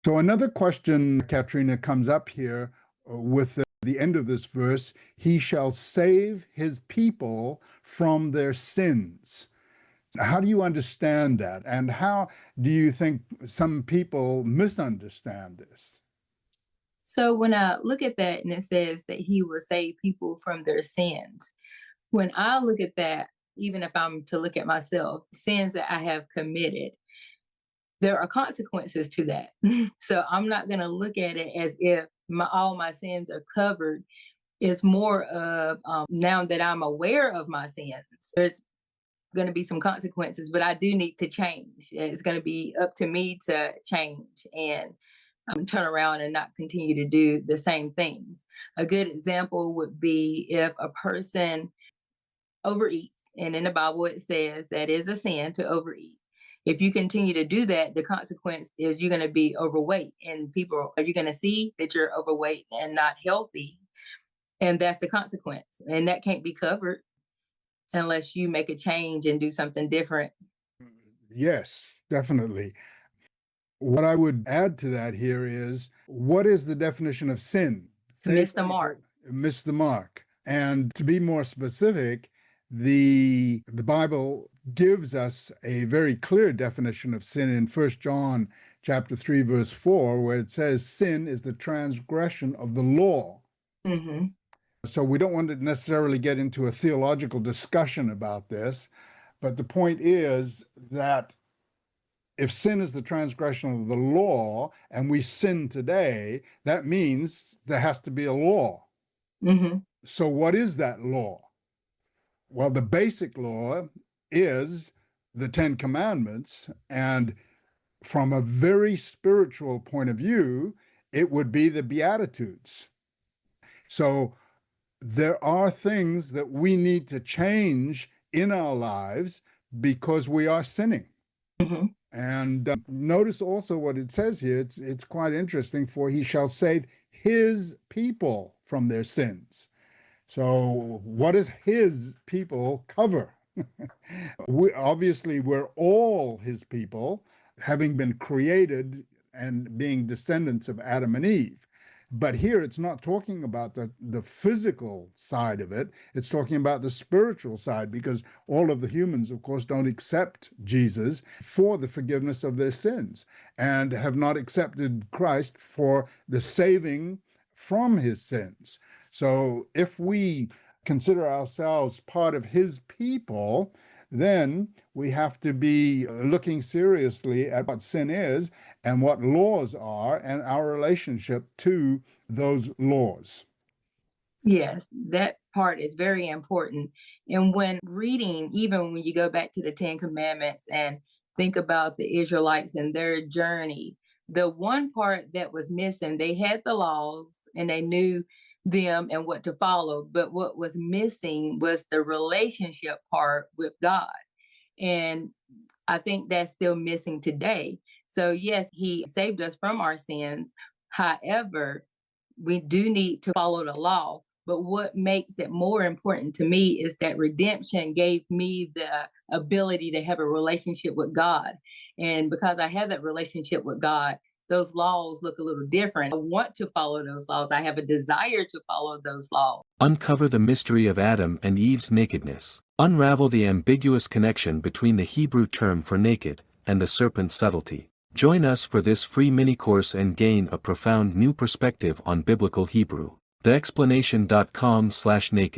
So another question, Katrina, comes up here with the end of this verse. He shall save his people from their sins. How do you understand that? And how do you think some people misunderstand this? So when I look at that and it says that he will save people from their sins, when I look at that, even if I'm to look at myself, sins that I have committed, there are consequences to that. So I'm not going to look at it as if all my sins are covered. It's more of now that I'm aware of my sins, there's going to be some consequences, but I do need to change. It's going to be up to me to change and turn around and not continue to do the same things. A good example would be if a person overeats, and in the Bible it says that is a sin to overeat. If you continue to do that, the consequence is you're going to be overweight, and people are you going to see that you're overweight and not healthy, and that's the consequence, and that can't be covered unless you make a change and do something different. Yes, definitely. What I would add to that here is what is the definition of sin? Miss Save the people, mark. miss the mark. And to be more specific, the Bible gives us a very clear definition of sin in 1 John chapter 3 verse 4, where it says sin is the transgression of the law. Hmm. So we don't want to necessarily get into a theological discussion about this, but the point is that if sin is the transgression of the law and we sin today, that means there has to be a law. Hmm. So, what is that law? Well, the basic law is the Ten Commandments. And from a very spiritual point of view, it would be the Beatitudes. So, there are things that we need to change in our lives because we are sinning. Hmm. And notice also what it says here. It's quite interesting. For he shall save his people from their sins. So what does his people cover? We're all his people, having been created and being descendants of Adam and Eve. But here it's not talking about the physical side of it. It's talking about the spiritual side because all of the humans, of course, don't accept Jesus for the forgiveness of their sins and have not accepted Christ for the saving from his sins. So if we consider ourselves part of his people, then we have to be looking seriously at what sin is and what laws are and our relationship to those laws. Yes, that part is very important. And when reading, even when you go back to the Ten Commandments and think about the Israelites and their journey, the one part that was missing, they had the laws and they knew them and what to follow, but what was missing was the relationship part with God. And I think that's still missing today. So, yes, He saved us from our sins. However, we do need to follow the law. But what makes it more important to me is that redemption gave me the ability to have a relationship with God. And because I have that relationship with God, those laws look a little different. I want to follow those laws. I have a desire to follow those laws. Uncover the mystery of Adam and Eve's nakedness. Unravel the ambiguous connection between the Hebrew term for naked and the serpent's subtlety. Join us for this free mini-course and gain a profound new perspective on biblical Hebrew. Theexplanation.com/naked